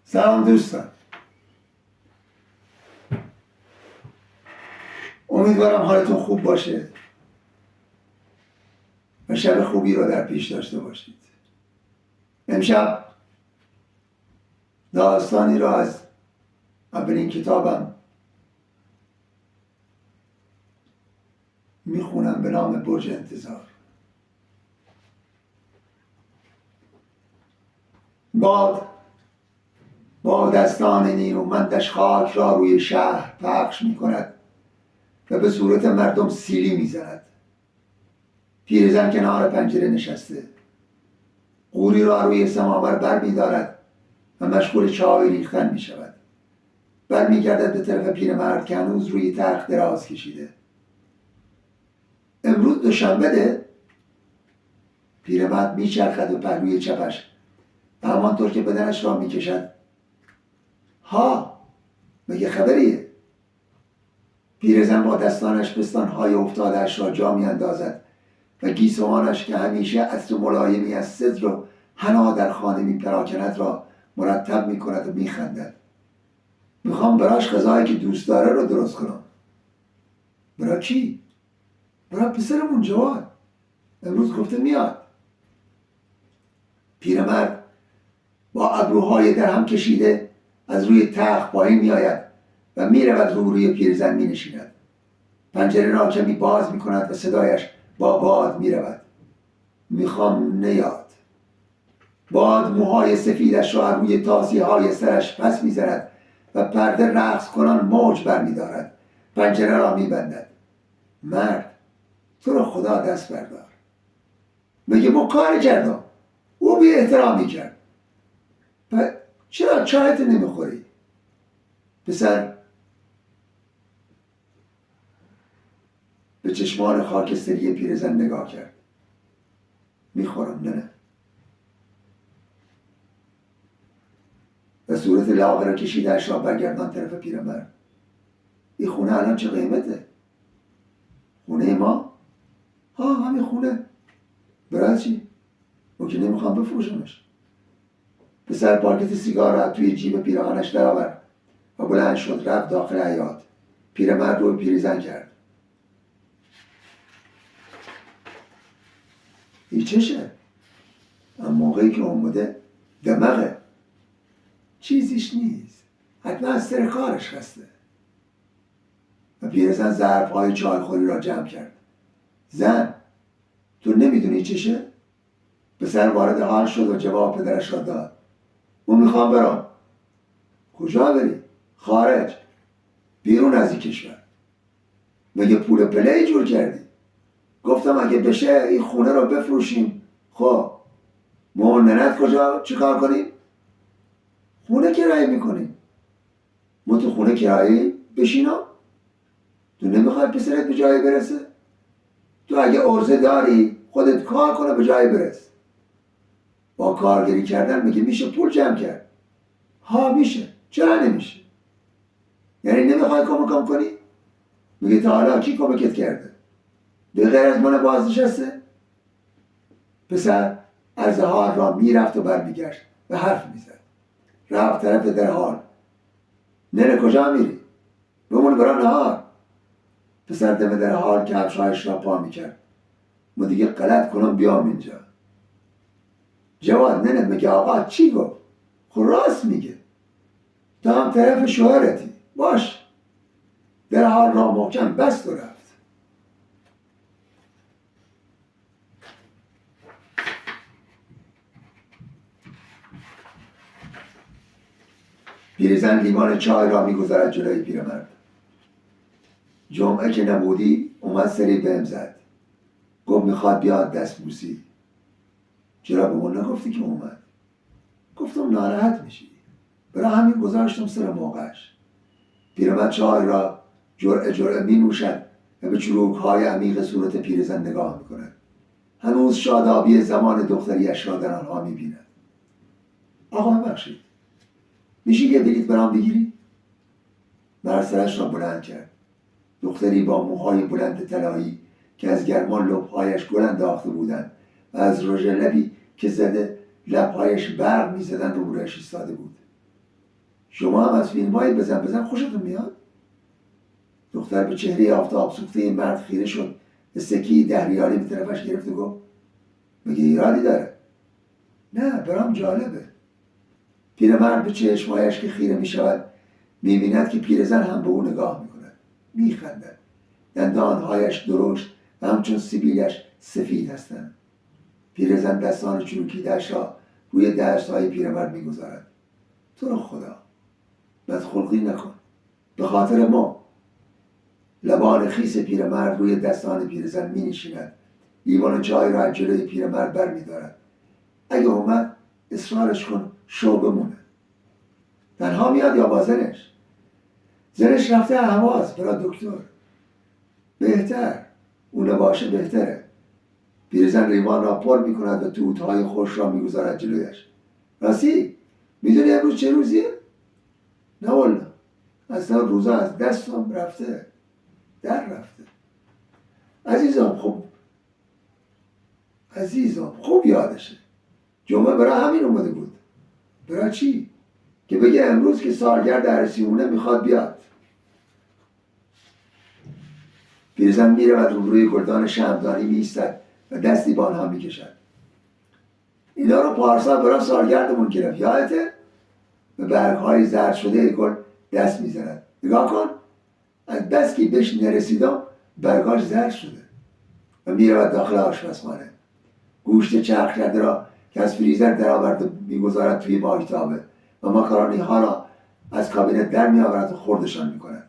سلام دوستان، امیدوارم حالتون خوب باشه و شب خوبی رو در پیش داشته باشید. امشب داستانی را از اولین کتابم میخونم به نام برج انتظار. با دستان نیرومندش خاک را روی شهر پخش میکند و به صورت مردم سیلی میزند. پیرزن کنار پنجره نشسته، قوری را روی سماور بر میدارد و مشغول چای ریختن می شود. برمیگردد به طرف پیرمرد که هنوز روی تخت دراز کشیده. امروز دوشنبه ده؟ پیرمرد میچرخد به پهلوی چپش و همانطور که بدنش را میکشد ها، مگه خبریه؟ پیرزن با دستانش پستانهای افتادهاش را جا میاندازد و گیسوانش که همیشه عطر ملایمی از سدر و حنا در خانه میپراکند را مرتب میکند و میخندد. میخوام براش غذایی که دوست داره رو درست کنم. برا کی؟ برا پسرمون جواد. امروز گفته میاد. پیرمرد با ابروهای در هم کشیده از روی تخت پایین میآید و میرود روی پیرزن مینشیند. پنجره را کمی باز میکند و صدایش با باد میرود. میخوام نیاد. باد موهای سفیدش را روی تاسی های سرش پس میزند و پرده رقص کنان موج برمیدارد. پنجره را میبندد. مرد، تو رو خدا دست بردار. میگه ما کار کردم، او بی احترامی کرد. چرا چایت نمیخوری؟ پسر به چشمان خاکستری پیرزن نگاه کرد. میخورم نه. و صورت لاغر کشیده‌اش را برگردان طرف پیرمرد. این خونه الان چه قیمته؟ خونه ما؟ ها، همین خونه. برای چی؟ ما که نمیخوام بفروشمش. پسر پاکت سیگار را توی جیب پیراهنش درآورد و بلند شد رفت داخل حیاط. پیرمرد رو پیرزن کرد. این چشه؟ اما موقعی که اومده دماغه، چیزیش نیست. حتما از سر کارش خسته. و پیرزن ظرف‌های چایخوری را جمع کرد. زن، تو نمیدونی چشه؟ پسر وارد حال شد و جواب پدرش را داد. من میخوام برم. کجا بری؟ خارج. بیرون از این کشور. مگه پول پلی جور کردی؟ گفتم اگه بشه این خونه رو بفروشیم. خب ما ننت کجا چیکار کنیم؟ خونه کرایه میکنیم. ما تو خونه کرایه بشینم؟ تو نمیخوای پسرت به جایی برسه؟ تو اگه عرضه داری خودت کار کنه به جایی برس. با کارگری کردن میگه میشه پول جمع کرد. ها میشه. چرا نمیشه؟ یعنی نمیخوای کمکم کنی؟ میگه تا حالا کی کمکت کرده؟ به غیر از من بازنشسته؟ پسر عرض حال را میرفت و برمیگشت و حرف میزد. رفت طرف در حال. ننه کجا میری؟ بمون برا نهار. پسر دم در حال کفشایش را پا میکرد. ما دیگه غلط کنم بیام اینجا. جواد، ننه میگه آقا چی گفت؟ خب راست میگه. تو هم طرف شوهرتی. باش. در حال را محکم بست و رفت. پیرزن لیوان چای را میگذارد جلوی پیرمرد. جمعه که نبودی اومد سری بهم زد. گفت میخواد بیاد دست بوسی. چرا به من نگفتی که اومد؟ گفتم ناراحت میشی. برای همین گذاشتم سر موقعش. پیرمرد چای را جرعه جرعه می نوشد و به چروکهای عمیق صورت پیرزن نگاه میکند. هنوز شادابی زمان دختریش را در آنها میبیند. آقا ببخشید، میشه یه بلیط برام بگیری؟ مرد سرش را بلند کرد. دختری با موهای بلند طلایی که از گرما لبهایش گل انداخته بودند و از رژ لبی که زده لبهایش برق میزدند روبرویش ایستاده بود. شما هم از فیلم های بزن خوشتون میاد؟ دختر به چهره آفتاب سوخته این مرد خیره شد، به سکی 10 ریالی به طرفش گرفت و گفت مگه ایرادی داره؟ نه برام جالبه. پیرمرد به چشمهایش که خیره میشود میبیند که پیرزن هم به او نگاه میکند، میخندد. دندانهایش درشت و همچون سیبیلش سفید هستند. پیرزن دستان چروکیده‌اش را روی دستهای پیرمرد میگذارد. تو رو خدا بدخلقی نکن، به خاطر ما. لبان خیس پیرمرد روی دستان پیرزن می نشیند. لیوان چای را از جلوی پیرمرد بر می دارد. اگه اومد اصرارش کن شو بمونه. تنها میاد یا با زنش؟ زنش رفته اهواز برای دکتر. بهتر اونه باشه بهتره. پیرزن لیوان را پر می کند و توتهای خوش را می گذارد جلویش. راستی میدونی امروز چه روزیه؟ نه والا اصلا روزا از دستم رفته، در رفته. عزیزم خوب یادشه. جمعه برای همین اومده بود. برای چی؟ که بگه امروز که سالگرد عروسیمونه میخواد بیاد. پیرزن میرود روی گلدان شمعدانی میایستد و دستی به آنها میکشد. اینا رو پارسال برای سالگردمون گرفت، یادته؟ به برگهای زرد شده گل دست میزند. نگاه کن، از بس که بهش نرسیدم برگاش زرد شده. و میرود داخل آشپزخانه. گوشت چرخ کرده را که از فریزر درآورده میگذارد توی ماهیتابه و ماکارونی ها را از کابینت در میآورد و خوردشان میکند.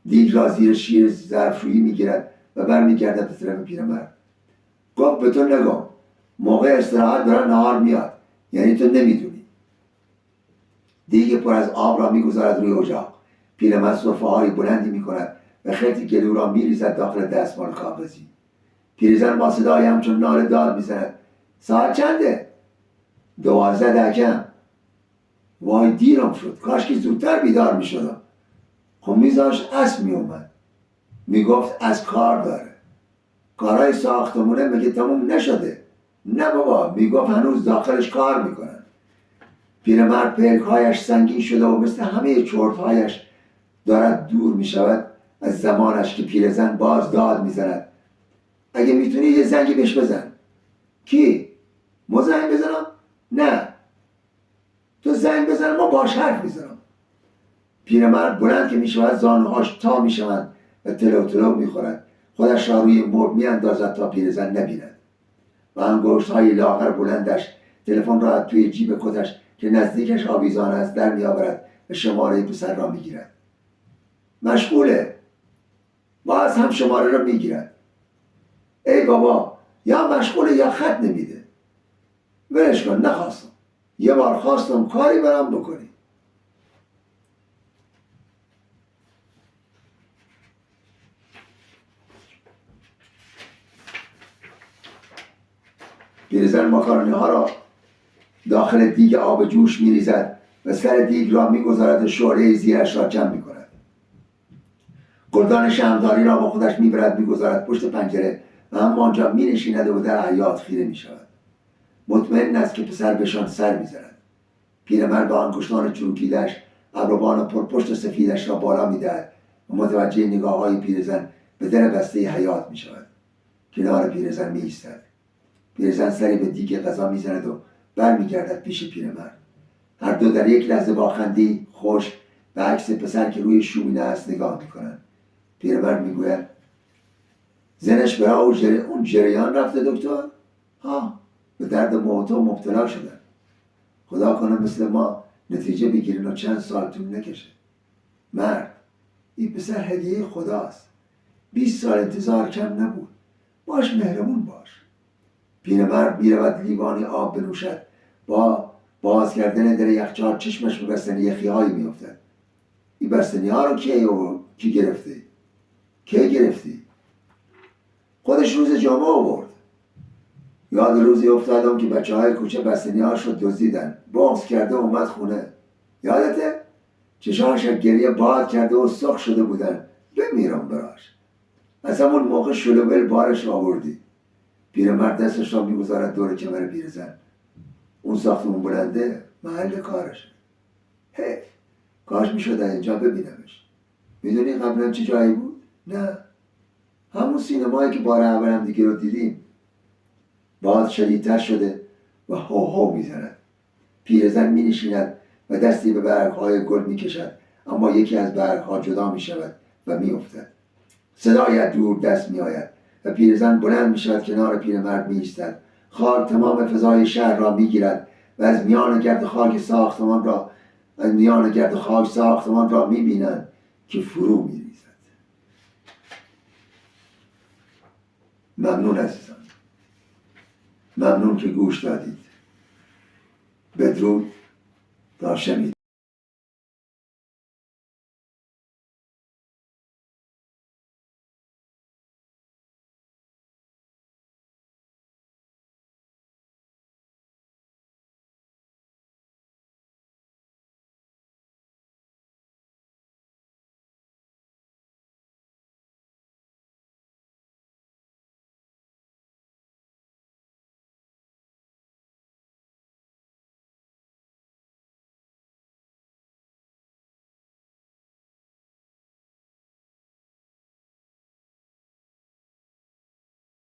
دیگ را زیر شیر ظرفشویی میگیرد و برمیگردد به طرف پیرمرد. گفت به تو نگم، موقع استراحت برای نهار میاد، یعنی تو نمیدونی. دیگ پر از آب را میگذارد روی اجاق. پیرمرد سرفه های بلندی میکند و خرتی گلو را میریزد داخل دستمال کاغذی. پیرزن با صدای همچون ناله داد میزند. ساعت چنده؟ 12 دکم. وای دیرم شد، کاش که زودتر بیدار میشدم. خب میذاش اسب میومد، میگفت از کار داره. کارهای ساختمونه مگه تموم نشده؟ نه بابا، میگفت هنوز داخلش کار میکنن. پیرمرد پلکهایش سنگین شده و مثل همه چرتهایش دارد دور میشود از زمانش که پیرزن باز داد میزند. اگه میتونی یه زنگی بهش بزن. کی؟ ما زنگ بزنم؟ نه تو زنگ بزن، ما باش حرف میزنم. پیرمرد بلند که میشود زانوهاش تا میشوند و تلو میخورد. خودش را روی مبل میاندازد تا پیرزن نبیند و انگشت‌های لاغر بلندش تلفن را توی جیب کتش که نزدیکش آویزان است در میآورد و شماره پسر را میگیرد. مشغوله. باز هم شماره را میگیرد. ای بابا، یا مشغوله یا خط نمیده. ولش کن، نخواستم. یه بار خواستم کاری برام بکنی. پیرزن ماکارونی ها را داخل دیگ آب جوش میریزد و سر دیگ را میگذارد و شعله زیرش را جمع میکند. گلدان شمعدانی را با خودش میبرد میگذارد پشت پنجره و همانجا مینشیند و در حیاط خیره میشود. مطمئن است که پسر بهشان سر میزند. پیرمرد با انگشتان چروکیده‌اش ابروان پرپشت سفیدش را بالا میدهد و متوجه نگاه‌های پیرزن به در بسته حیاط میشود. کنار پیرزن میایستد. پیرزن سری به دیگ غذا میزند و برمیگردد پیش پیرمرد. هر دو در یک لحظه با خنده‌ای خوش به عکس پسر که روی شومینه است نگاه میکنند. پیرمرد میگوید زنش برای اون جریان رفته دکتر؟ ها، به درد موتو مبتلا شدن. خدا کنه مثل ما نتیجه بگیرین و چند سال طول نکشه. مرد، این پسر هدیه خداست. 20 سال انتظار کم نبود. باش مهربون باش. پیرمرد میرود لیوانی آب بنوشد. با باز کردن در یخچال چشمش به بستنی یخی‌هایی میافتد. این بستنی ها رو کی گرفته؟ کی گرفتی؟ خودش روز جمعه آورد. یاد روزی افتادم که بچه‌های کوچه بستنی هاش رو دزدیدن. بغض کرده اومد خونه. یادته؟ چشاش گریه باد کرده و سرخ شده بودن. بمیرم براش. از همون موقع شلوول بارش آوردی. پیرمرد دستش را میگذارد دور کمر پیرزن. اون ساختمون بلنده محل کارشه. حیف. کاش میشد اینجا ببینمش. میدونی قبلا چه جایی بود؟ نه، همون سینمایی که بار اول هم دیگه رو دیدیم. باد شدیدتر شده و هو هو میزند. پیرزن می نشیند و دستی به برگهای گل می کشد، اما یکی از برگها جدا می شود و می افتد. صدای دور دست می آید و پیرزن بلند می شود، کنار پیرمرد می ایستد. خاک تمام فضای شهر را می گیرد و از میان گرد خاک ساختمان را می بینند که فرو می ریزد. ممنون عزیزان، ممنون که گوش دادید. بدرود تا شنیدید.